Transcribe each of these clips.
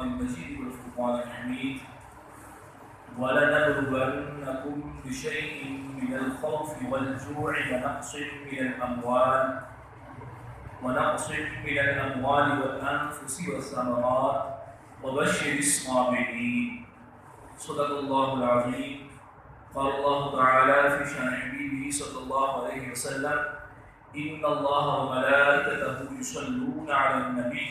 المجيد والفرقان الحميد ولنبلونكم بشيء من الخوف والجوع ونقص من الأموال والأنفس والثمرات وبشر الصابرين. صدق الله العظيم. قال الله تعالى في شأن حبيبه صلى الله عليه وسلم: إن الله وملائكته يصلون على النبي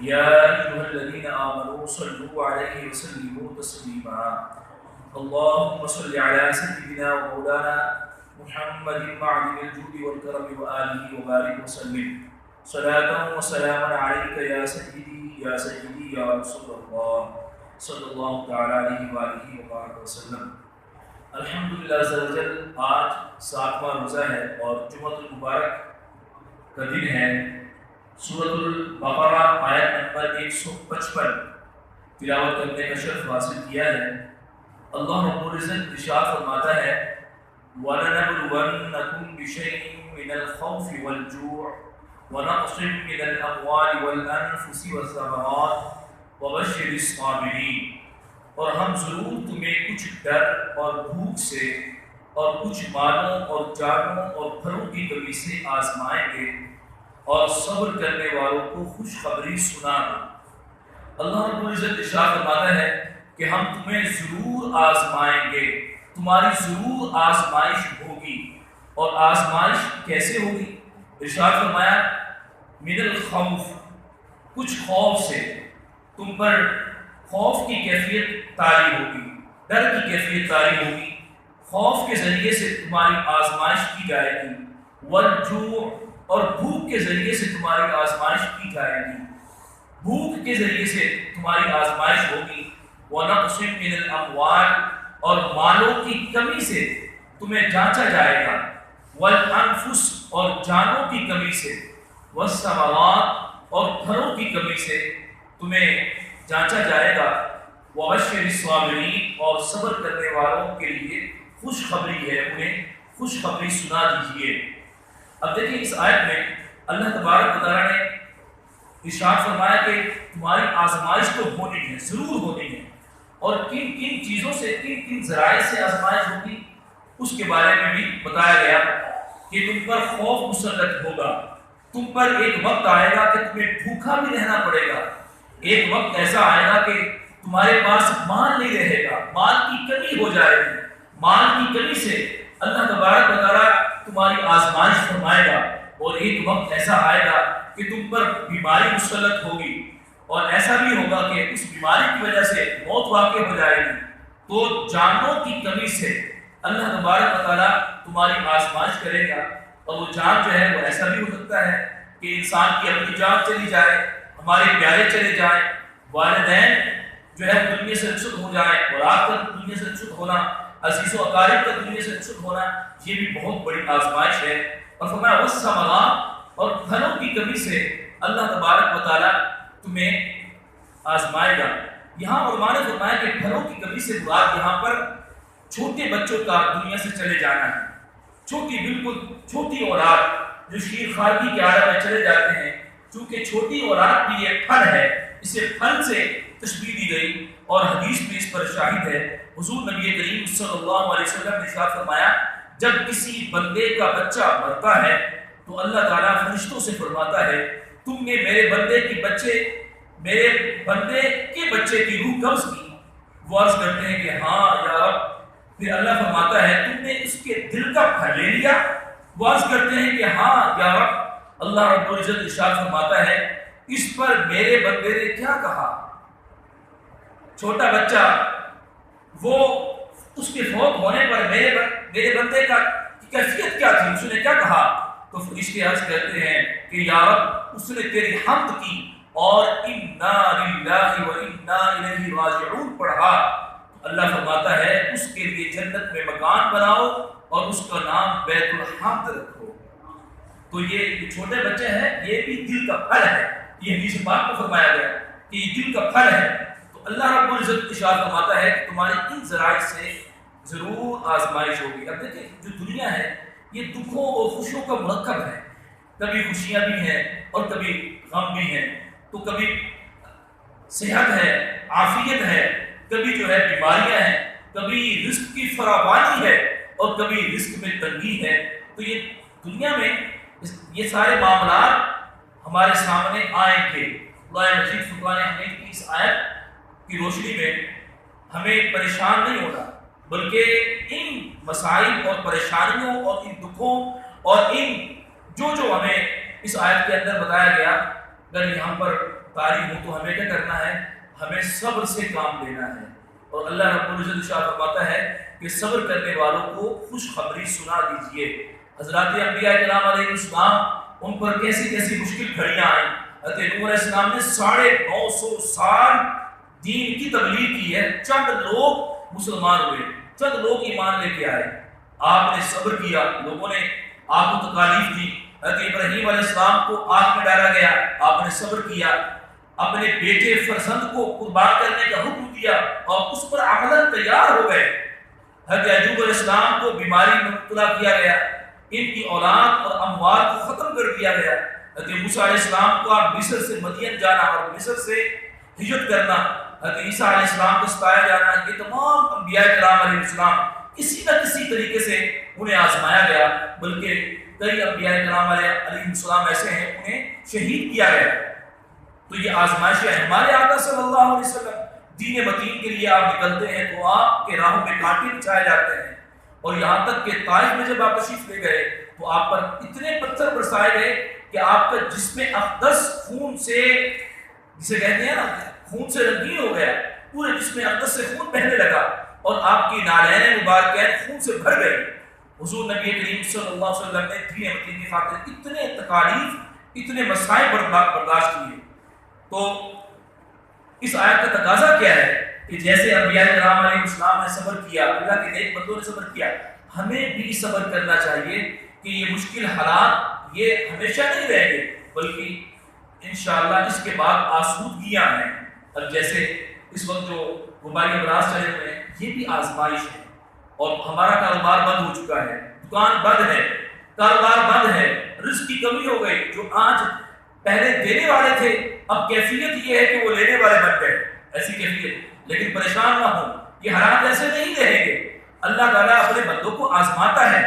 يا أيها الذين آمنوا صلوا عليه وسلموا تسليما. اللهم صل على سيدنا ومولانا محمد معدن الجود والكرم وآله وبارك وسلم صلاة وسلاما عليك يا سيدي يا رسول الله صلی اللہ تعالیٰ علیہ وآلہ وبارک وسلم. الحمدللہ عز و جل آج 7واں روزہ ہے اور جمعۃ المبارک کا دن ہے. سورۃ البقرہ آیت نمبر 155 تلاوت کرنے کا شرف حاصل کیا ہے. اللہ رب العزت ارشاد فرماتا ہے: وَلَنَبْلُوَنَّكُمْ بِشَيْءٍ مِّنَ الْخَوْفِ وَالْجُوعِ وَنَقْصٍ مِّنَ الْأَمْوَالِ وَالْأَنفُسِ وَالثَّمَرَاتِ وَبَشِّرِ الصَّابِرِينَ. اور ہم ضرور تمہیں کچھ ڈر اور بھوک سے اور کچھ مالوں اور جانوں اور پھلوں کی کمی سے آزمائیں گے اور صبر کرنے والوں کو خوشخبری سنا دیں. اللہ رب العزت ارشاد فرماتا ہے کہ ہم تمہیں ضرور آزمائیں گے، تمہاری ضرور آزمائش ہوگی. اور آزمائش کیسے ہوگی؟ ارشاد فرمایا: من الخوف، کچھ خوف سے تم پر خوف کی کیفیت طاری ہوگی، ڈر کی کیفیت طاری ہوگی. خوف کے ذریعے سے تمہاری آزمائش کی جائے گی. والجوع، اور بھوک کے ذریعے سے تمہاری آزمائش کی جائے گی، بھوک کے ذریعے سے تمہاری آزمائش ہوگی. ونقص من الاموال، اور مالوں کی کمی سے تمہیں جانچا جائے گا. والانفس، اور جانوں کی کمی سے. والثمرات، اور پھلوں کی کمی سے تمہیں جانچا جائے گا. وبشر الصابرین، اور صبر کرنے والوں کے لیے خوشخبری ہے، انہیں خوشخبری سنا دیجیے. اب دیکھیں اس آیت میں اللہ تبارک و تعالیٰ نے ارشاد فرمایا کہ تمہاری آزمائش تو ہونی ہے، ضرور ہونی ہے. اور کن کن چیزوں سے، کن کن ذرائع سے آزمائش ہوگی اس کے بارے میں بھی بتایا گیا کہ تم پر خوف مسلط ہوگا. تم پر ایک وقت آئے گا کہ تمہیں بھوکا بھی رہنا پڑے گا. ایک وقت ایسا آئے گا کہ تمہارے پاس مال نہیں رہے گا، مال کی کمی ہو جائے گی. مال کی کمی سے اللہ تبارک و تعالیٰ تمہاری آزمائش فرمائے گا. اور ایک وقت ایسا آئے گا کہ تم پر بیماری مسلط ہوگی، اور ایسا بھی ہوگا کہ اس بیماری کی وجہ سے موت واقع ہو جائے گی. تو جانوں کی کمی سے اللہ تبارک و تعالیٰ تمہاری آزمائش کرے گا. اور وہ جان جو ہے وہ ایسا بھی ہو سکتا ہے کہ انسان کی اپنی جان چلی جائے، ہمارے پیارے چلے جائیں، والدین جو ہے دنیا سے رخصت ہو جائیں، اولاد کا دنیا سے رخصت ہونا، عزیز و اقارب کا دنیا سے رخصت ہونا، یہ بھی بہت بڑی آزمائش ہے. اور فرمایا والثمرات، اور پھلوں کی کمی سے اللہ تبارک و تعالیٰ تمہیں آزمائے گا. یہاں علماء نے فرمایا کہ پھلوں کی کمی سے مراد یہاں پر چھوٹے بچوں کا دنیا سے چلے جانا ہے. چھوٹی، بالکل چھوٹی اولاد جو شیر خارگی کے عالم میں چلے جاتے ہیں، چونکہ چھوٹی اولاد بھی ایک پھل ہے، اسے پھل سے تشبیہ دی گئی. اور حدیث میں اس پر شاہد ہے، حضور نبی کریم صلی اللہ علیہ وسلم نے ارشاد فرمایا: جب کسی بندے کا بچہ مرتا ہے تو اللہ تعالیٰ فرشتوں سے فرماتا ہے تم نے میرے بندے کے بچے کی روح قبض کی؟ وہ عرض کرتے ہیں کہ ہاں یا رب. پھر اللہ فرماتا ہے تم نے اس کے دل کا پھل لے لیا؟ وہ عرض کرتے ہیں کہ ہاں یا رب. اللہ رب العزت ارشاد فرماتا ہے اس پر میرے بندے نے کیا کہا؟ چھوٹا بچہ، وہ اس کے فوت ہونے پر میرے بندے کا کیفیت کیا تھی، اس نے کیا کہا؟ تو فرشتے عرض کرتے ہیں کہ یا رب اس نے تیری حمد کی اور انا للہ و انا الیہ راجعون پڑھا. اللہ فرماتا ہے اس کے لیے جنت میں مکان بناؤ اور اس کا نام بیت الحمد رکھو. تو یہ چھوٹے بچے ہیں، یہ بھی دل کا پھل ہے. یہ حدیث پاک میں فرمایا گیا کہ یہ دل کا پھل ہے. تو اللہ رب العزت ارشاد فرماتا ہے کہ تمہاری ان ذرائع سے ضرور آزمائش ہوگی. اب دیکھیں جو دنیا ہے یہ دکھوں اور خوشیوں کا مرکب ہے. کبھی خوشیاں بھی ہیں اور کبھی غم بھی ہیں. تو کبھی صحت ہے، عافیت ہے، کبھی جو ہے بیماریاں ہیں، کبھی رزق کی فراوانی ہے اور کبھی رزق میں تنگی ہے. تو یہ دنیا میں یہ سارے معاملات ہمارے سامنے آئیں گے. اللہ مجید فرقان حمید کی اس آیت کی روشنی میں ہمیں پریشان نہیں ہونا، بلکہ ان مسائل اور پریشانیوں اور ان دکھوں اور ان جو ہمیں اس آیت کے اندر بتایا گیا، اگر یہاں پر طاری ہوں تو ہمیں کیا کرنا ہے؟ ہمیں صبر سے کام لینا ہے. اور اللہ رب العزت ارشاد فرماتا ہے کہ صبر کرنے والوں کو خوشخبری سنا دیجئے. حضرات انبیاء کرام علیہ السلام ان پر کیسی کیسی مشکل گھڑیاں آئیں. حضرت نوح علیہ السلام نے 950 سال دین کی تبلیغ کی ہے، چند لوگ مسلمان ہوئے، چند لوگ ایمان لے کے آئے. آپ نے صبر کیا، لوگوں نے آپ کو تکالیف دی. حضرت ابراہیم علیہ السلام کو آگ میں ڈالا گیا، آپ نے صبر کیا. اپنے بیٹے فرزند کو قربان کرنے کا حکم دیا اور اس پر عملاً تیار ہو گئے. حضرت ایوب علیہ السلام کو بیماری میں مبتلا کیا گیا، ان کی اولاد اور اموال کو ختم کر دیا گیا. حضرت موسیٰ علیہ السلام کو آپ مصر سے مدین جانا اور مصر سے ہجرت کرنا، حضرت عیسیٰ علیہ السلام کو ستایا جانا، یہ تمام انبیاء کرام علیہ السلام کسی نہ کسی طریقے سے انہیں آزمایا گیا. بلکہ کئی انبیاء کرام علیہ السلام ایسے ہیں انہیں شہید کیا گیا. تو یہ آزمائشیں ہیں. ہمارے آقا صلی اللہ علیہ وسلم دین متین کے لیے آپ نکلتے ہیں تو آپ کے راہوں میں کانٹے بچھائے جاتے ہیں، اور یہاں تک کہ طائف میں جب آپ تشریف لے گئے تو آپ پر اتنے پتھر برسائے گئے کہ آپ کا جسم اقدس خون سے، جسے کہتے ہیں نا خون سے رنگین ہو گیا، پورے جسم اقدس سے خون بہنے لگا اور آپ کی نالین مبارکین خون سے بھر گئی. حضور نبی کریم صلی اللہ علیہ وسلم نے دین متین کی خاطر اتنے تکالیف، اتنے مسائل برداشت کیے. تو اس آیت کا تقاضا کیا ہے کہ جیسے انبیاء کرام علیہ السلام نے صبر کیا، اللہ کے نیک بندوں نے صبر کیا، ہمیں بھی صبر کرنا چاہیے کہ یہ مشکل حالات یہ ہمیشہ نہیں رہیں گے، بلکہ انشاءاللہ اس کے بعد آسودگیاں ہیں. اب جیسے اس وقت جو وبائی امراض چلے ہوئے ہیں یہ بھی آزمائش ہے، اور ہمارا کاروبار بند ہو چکا ہے، دکان بند ہے، کاروبار بند ہے، رزق کی کمی ہو گئی. جو آج پہلے دینے والے تھے اب کیفیت یہ ہے کہ وہ لینے والے بن گئے، ایسی کیفیت. لیکن پریشان نہ ہو، یہ حالات ایسے نہیں رہیں گے. اللہ تعالیٰ اپنے بندوں کو آزماتا ہے.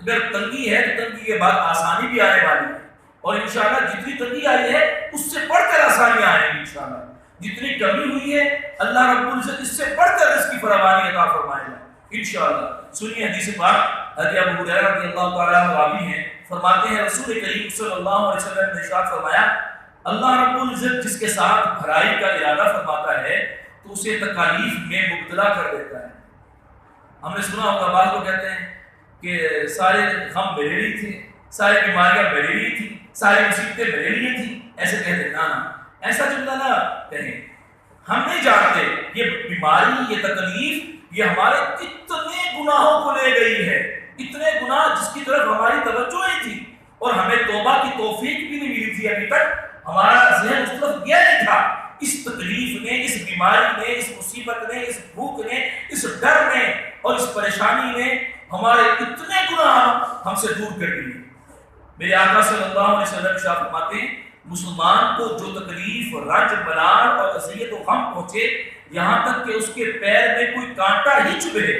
اگر تنگی ہے تو تنگی کے بعد آسانی بھی آنے والی ہے، اور انشاءاللہ جتنی تنگی آئی ہے اس سے بڑھ کر آسانیاں آئیں گی. انشاءاللہ جتنی کمی ہوئی ہے اللہ رب العزت اس سے بڑھ کر اس کی فراوانی عطا فرمائے گا انشاءاللہ. سنیے حدیث پاک، حضرت ابو ہریرہ رضی اللہ تعالیٰ عنہ راوی ہیں، فرماتے ہیں رسول کریم صلی اللہ علیہ وسلم نے ارشاد فرمایا اللہ رب العزت جس کے ساتھ بھلائی کا ارادہ فرماتا ہے تو اسے تکالیف میں مبتلا کر دیتا ہے. ہم نے سنا ہوگا بعض لوگ کہتے ہیں کہ سارے غم میرے لیے تھے، ساری بیماریاں میرے لیے تھیں، ساری مصیبتیں میرے لیے تھیں، ایسے کہتے. نہ ایسا جملہ نہ کہیں. ہم نہیں جانتے یہ بیماری، یہ تکلیف یہ ہمارے کتنے گناہوں کو لے گئی ہے، اتنے گناہ جس کی طرف ہماری توجہ نہیں تھی اور ہمیں توبہ کی توفیق بھی نہیں ملی تھی. ابھی تک ہمارا ذہن اس طرف گیا نہیں تھا. اس تکلیف نے، اس بیماری نے، اس مصیبت نے، اس بھوک نے، اس ڈر نے اور اس پریشانی نے ہمارے اتنے گناہ ہم سے دور کر دیے. میرے آقا صلی اللہ علیہ وسلم ارشاد فرماتے ہیں مسلمان کو جو تکلیف، رنج، ملال اور اذیت و غم پہنچے، یہاں تک کہ اس کے پیر میں کوئی کانٹا ہی چبھے،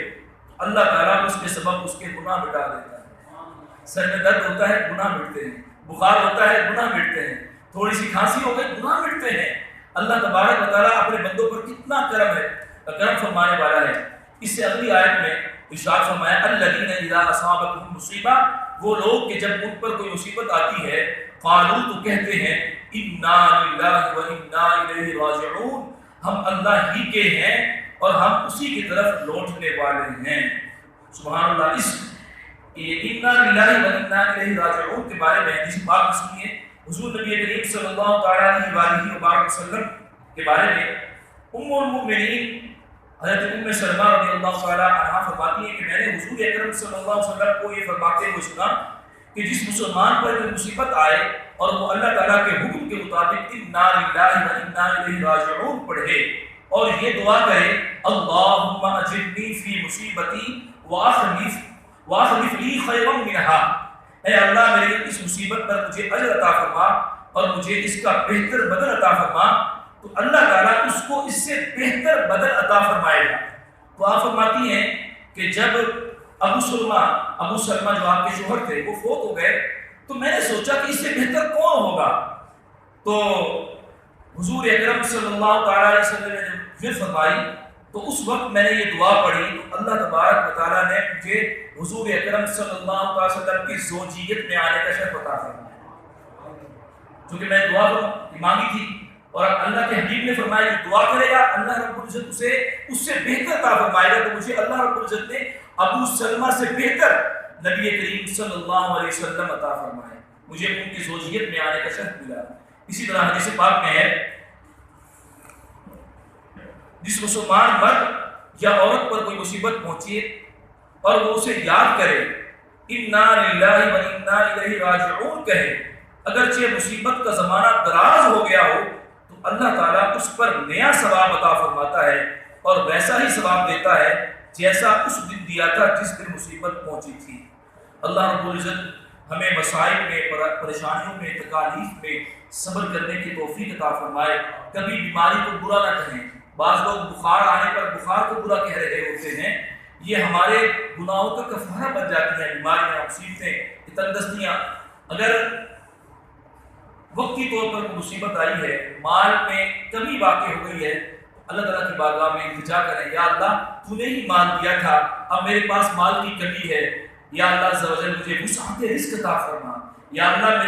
اللہ تعالیٰ اس کے سبب اس کے گناہ مٹا دیتا ہے. سر میں درد ہوتا ہے گناہ مٹتے ہیں، بخار ہوتا ہے گناہ مٹتے ہیں، تھوڑی سی کھانسی ہو گئی گناہ مٹتے ہیں. اللہ تبارک و تعالیٰ اپنے بندوں پر کتنا کرم ہے، کرم فرمانے والا ہے. اس سے اگلی آیت میں ارشاد فرمایا الذین اذا اصابتهم مصیبہ، وہ لوگ کہ جب ان پر کوئی مصیبت آتی ہے قالوا تو کہتے ہیں انا للہ و انا الیہ راجعون، ہم اللہ ہی کے ہیں اور ہم اسی کی طرف لوٹنے والے ہیں. سبحان اللہ. اس انا للہ و انا الیہ راجعون کے بارے میں حدیث پاک سنیے. حضور نبی کریم صلی اللہ تعالیٰ علیہ وآلہ وسلم کے بارے میں ام المؤمنین حضرت ام سلمہ رضی اللہ تعالیٰ عنہ فرماتی ہیں کہ میں نے حضور اکرم صلی اللہ علیہ وسلم کو یہ فرماتے ہوئے سنا کہ جس مسلمان پر کوئی مصیبت آئے اور وہ اللہ تعالیٰ کے حکم کے مطابق انا للہ و انا الیہ راجعون پڑھے اور یہ دعا کرے اللہم اجرنی فی مصیبتی واخلف لی خیرا منہا، اے اللہ میری اس مصیبت پر مجھے اجر عطا فرما اور مجھے اس کا بہتر بدل عطا فرما. تو اللہ تعالیٰ اس کو اس سے بہتر بدل عطا فرمائے گا۔ تو آپ فرماتی ہیں کہ جب ابو سلمہ جو آپ کے شوہر تھے وہ فوت ہو گئے تو میں نے سوچا کہ اس سے بہتر کون ہوگا، تو حضور اکرم صلی اللہ تعالیٰ علیہ وسلم نے پھر فرمائی تو اس وقت میں نے یہ دعا پڑھی تو اللہ تبارک و تعالیٰ نے مجھے حضور اکرم صلی اللہ علیہ وسلم کی زوجیت میں آنے کا شرف عطا فرمایا، چونکہ میں دعا مانگی تھی اور اللہ کے حبیب نے فرمایا کہ دعا کرے گا اللہ رب العزت اسے اس سے بہتر عطا فرمائے گا، تو مجھے اللہ رب العزت نے ابو سلمہ سے بہتر نبی کریم صلی اللہ علیہ وسلم عطا فرمائے، مجھے ان کی زوجیت میں آنے کا شرف ملا۔ اسی طرح حدیث پاک میں ہے جس مسلمان مرد یا عورت پر کوئی مصیبت پہنچے اور وہ اسے یاد کرے انا للہ و انا الیہ راجعون کہے، اگرچہ مصیبت کا زمانہ دراز ہو گیا ہو تو اللہ تعالیٰ اس پر نیا ثواب عطا فرماتا ہے اور ویسا ہی ثواب دیتا ہے جیسا اس دن دیا تھا جس دن مصیبت پہنچی تھی۔ اللہ رب العزت ہمیں مسائل میں، پریشانیوں میں، تکالیف میں صبر کرنے کی توفیق عطا فرمائے، کبھی بیماری کو برا نہ کہیں۔ بعض لوگ بخار آنے پر بخار کو برا کہہ رہے ہوتے ہیں، یہ ہمارے گناہوں کا کفارہ بن جاتی ہیں، بیماریاں، مصیبتیں، تندرستیاں۔ اگر وقتی طور پر مصیبت آئی ہے، مال میں کمی واقع ہو گئی ہے، اللہ تعالیٰ کی بارگاہ میں التجا کریں، یا اللہ تو نے ہی مال دیا تھا، اب میرے پاس مال کی کمی ہے، یا اللہ عز و جل مجھے وسعت رزق عطا فرما، یا اللہ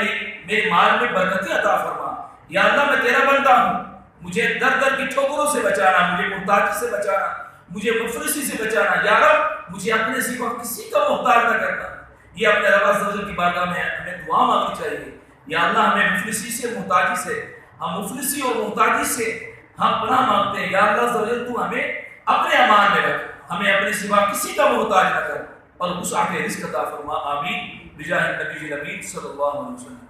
میرے مال میں برکتیں عطا فرما، یا اللہ میں تیرا بندہ ہوں، مجھے در در کی ٹھوکروں سے بچانا، مجھے محتاجی سے بچانا، مجھے مفلسی سے بچانا، یا رب مجھے اپنے سوا کسی کا محتاج نہ کرنا۔ یہ اپنے رب عز و جل کی بارگاہ میں ہمیں دعا مانگنی چاہیے، یا اللہ ہمیں مفلسی سے، محتاجی سے، ہم مفلسی اور محتاجی سے ہم پناہ مانگتے ہیں، یا اللہ عز و جل تو ہمیں اپنے امان میں رکھ، ہمیں اپنے سوا کسی کا محتاج نہ کر اور وسعت رزق عطا فرما، آمین بجاہ النبی الامین صلی اللہ علیہ وسلم۔